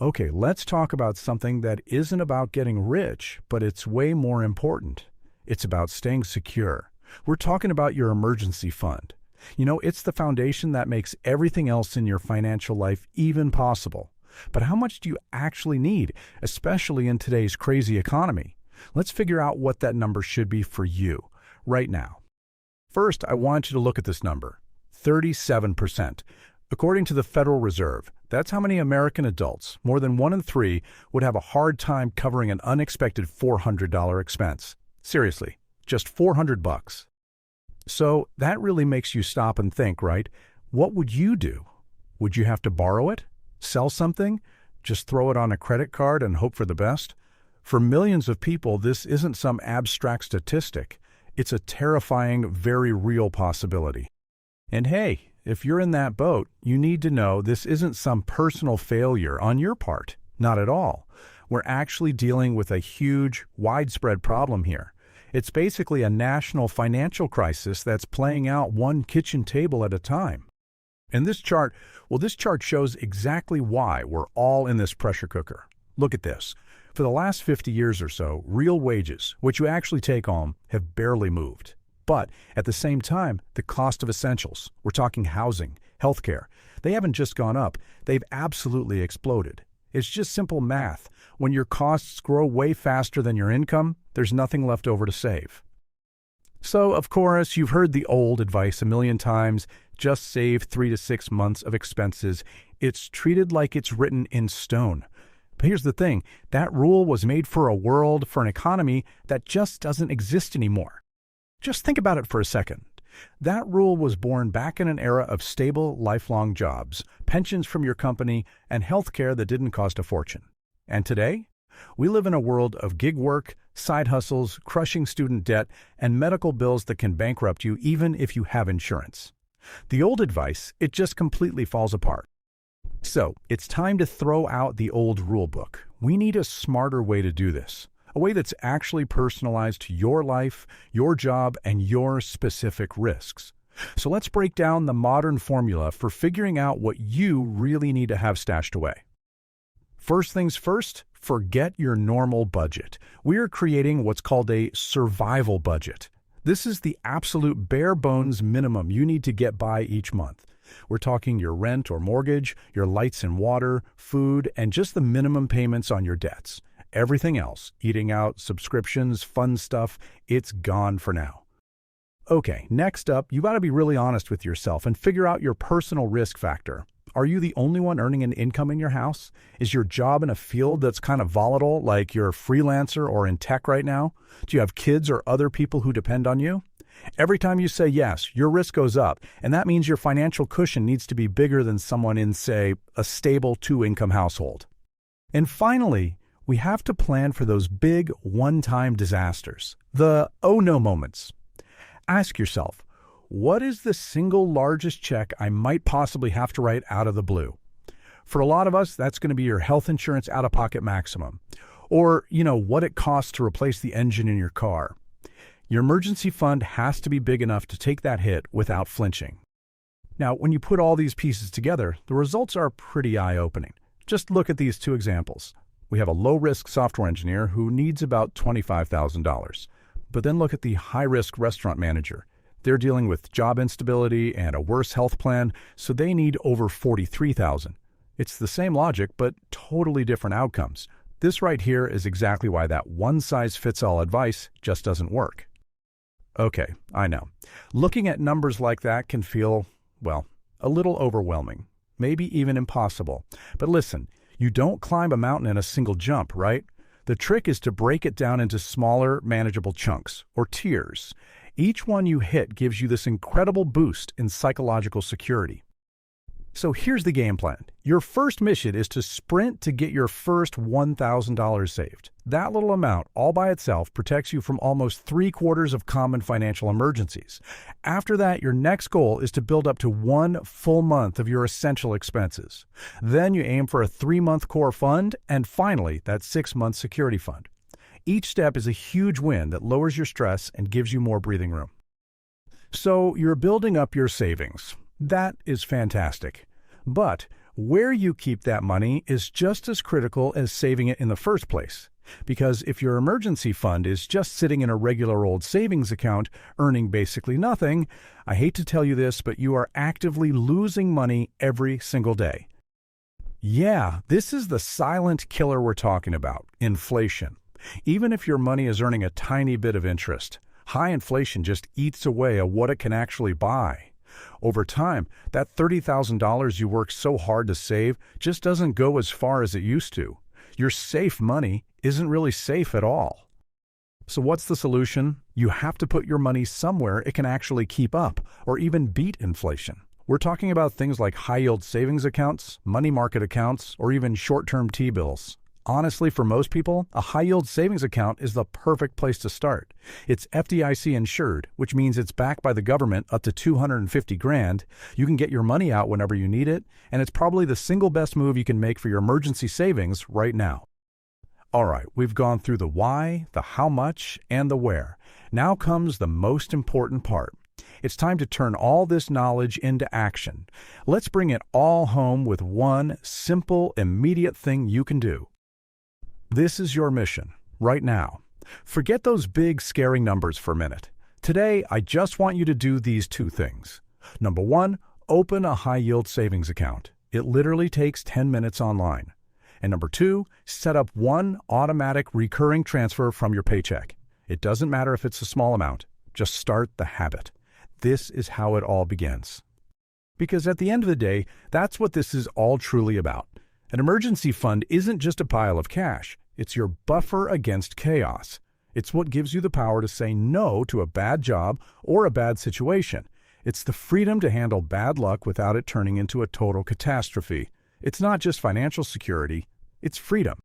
Okay, let's talk about something that isn't about getting rich, but it's way more important. It's about staying secure. We're talking about your emergency fund. It's the foundation that makes everything else in your financial life even possible. But how much do you actually need, especially in today's crazy economy? Let's figure out what that number should be for you right now. First, I want you to look at this number, 37%. According to the Federal Reserve, that's how many American adults, more than 1 in 3, would have a hard time covering an unexpected $400 expense. Seriously, just $400. So that really makes you stop and think, right? What would you do? Would you have to borrow it? Sell something? Just throw it on a credit card and hope for the best? For millions of people, this isn't some abstract statistic. It's a terrifying, very real possibility. And hey, if you're in that boat, you need to know this isn't some personal failure on your part. Not at all. We're actually dealing with a huge, widespread problem here. It's basically a national financial crisis that's playing out one kitchen table at a time. And this chart shows exactly why we're all in this pressure cooker. Look at this. For the last 50 years or so, real wages, which you actually take home, have barely moved. But at the same time, the cost of essentials, we're talking housing, healthcare, they haven't just gone up, they've absolutely exploded. It's just simple math. When your costs grow way faster than your income, there's nothing left over to save. So, of course, you've heard the old advice a million times, just save 3 to 6 months of expenses. It's treated like it's written in stone. But here's the thing, that rule was made for a world, for an economy that just doesn't exist anymore. Just think about it for a second. That rule was born back in an era of stable, lifelong jobs, pensions from your company, and health care that didn't cost a fortune. And today, we live in a world of gig work, side hustles, crushing student debt, and medical bills that can bankrupt you even if you have insurance. The old advice, it just completely falls apart. So, it's time to throw out the old rule book. We need a smarter way to do this. A way that's actually personalized to your life, your job, and your specific risks. So let's break down the modern formula for figuring out what you really need to have stashed away. First things first, forget your normal budget. We are creating what's called a survival budget. This is the absolute bare bones minimum you need to get by each month. We're talking your rent or mortgage, your lights and water, food, and just the minimum payments on your debts. Everything else, eating out, subscriptions, fun stuff, it's gone for now. Okay, next up, you got to be really honest with yourself and figure out your personal risk factor. Are you the only one earning an income in your house? Is your job in a field that's kind of volatile, like you're a freelancer or in tech right now? Do you have kids or other people who depend on you? Every time you say yes, your risk goes up, and that means your financial cushion needs to be bigger than someone in, say, a stable 2-income household. And finally, we have to plan for those big one-time disasters, the oh no moments. Ask yourself, what is the single largest check I might possibly have to write out of the blue? For a lot of us, that's going to be your health insurance out-of-pocket maximum, or, what it costs to replace the engine in your car. Your emergency fund has to be big enough to take that hit without flinching. Now, when you put all these pieces together, the results are pretty eye-opening. Just look at these 2 examples. We have a low-risk software engineer who needs about $25,000. But then look at the high-risk restaurant manager. They're dealing with job instability and a worse health plan, so they need over $43,000. It's the same logic, but totally different outcomes. This right here is exactly why that one-size-fits-all advice just doesn't work. Okay, I know. Looking at numbers like that can feel, a little overwhelming, maybe even impossible. But listen, you don't climb a mountain in a single jump, right? The trick is to break it down into smaller, manageable chunks, or tiers. Each one you hit gives you this incredible boost in psychological security. So here's the game plan. Your first mission is to sprint to get your first $1,000 saved. That little amount, all by itself, protects you from almost 3/4 of common financial emergencies. After that, your next goal is to build up to 1 full month of your essential expenses. Then you aim for a 3-month core fund, and finally, that 6-month security fund. Each step is a huge win that lowers your stress and gives you more breathing room. So you're building up your savings. That is fantastic. But Where you keep that money is just as critical as saving it in the first place. Because if your emergency fund is just sitting in a regular old savings account, earning basically nothing, I hate to tell you this, but you are actively losing money every single day. Yeah, this is the silent killer we're talking about, inflation. Even if your money is earning a tiny bit of interest, high inflation just eats away at what it can actually buy. Over time, that $30,000 you worked so hard to save just doesn't go as far as it used to. Your safe money isn't really safe at all. So what's the solution? You have to put your money somewhere it can actually keep up or even beat inflation. We're talking about things like high-yield savings accounts, money market accounts, or even short-term T-bills. Honestly, for most people, a high-yield savings account is the perfect place to start. It's FDIC insured, which means it's backed by the government up to $250,000. You can get your money out whenever you need it, and it's probably the single best move you can make for your emergency savings right now. All right, we've gone through the why, the how much, and the where. Now comes the most important part. It's time to turn all this knowledge into action. Let's bring it all home with one simple, immediate thing you can do. This is your mission, right now. Forget those big, scary numbers for a minute. Today, I just want you to do these two things. Number one, open a high-yield savings account. It literally takes 10 minutes online. And number two, set up one automatic recurring transfer from your paycheck. It doesn't matter if it's a small amount. Just start the habit. This is how it all begins. Because at the end of the day, that's what this is all truly about. An emergency fund isn't just a pile of cash. It's your buffer against chaos. It's what gives you the power to say no to a bad job or a bad situation. It's the freedom to handle bad luck without it turning into a total catastrophe. It's not just financial security, it's freedom.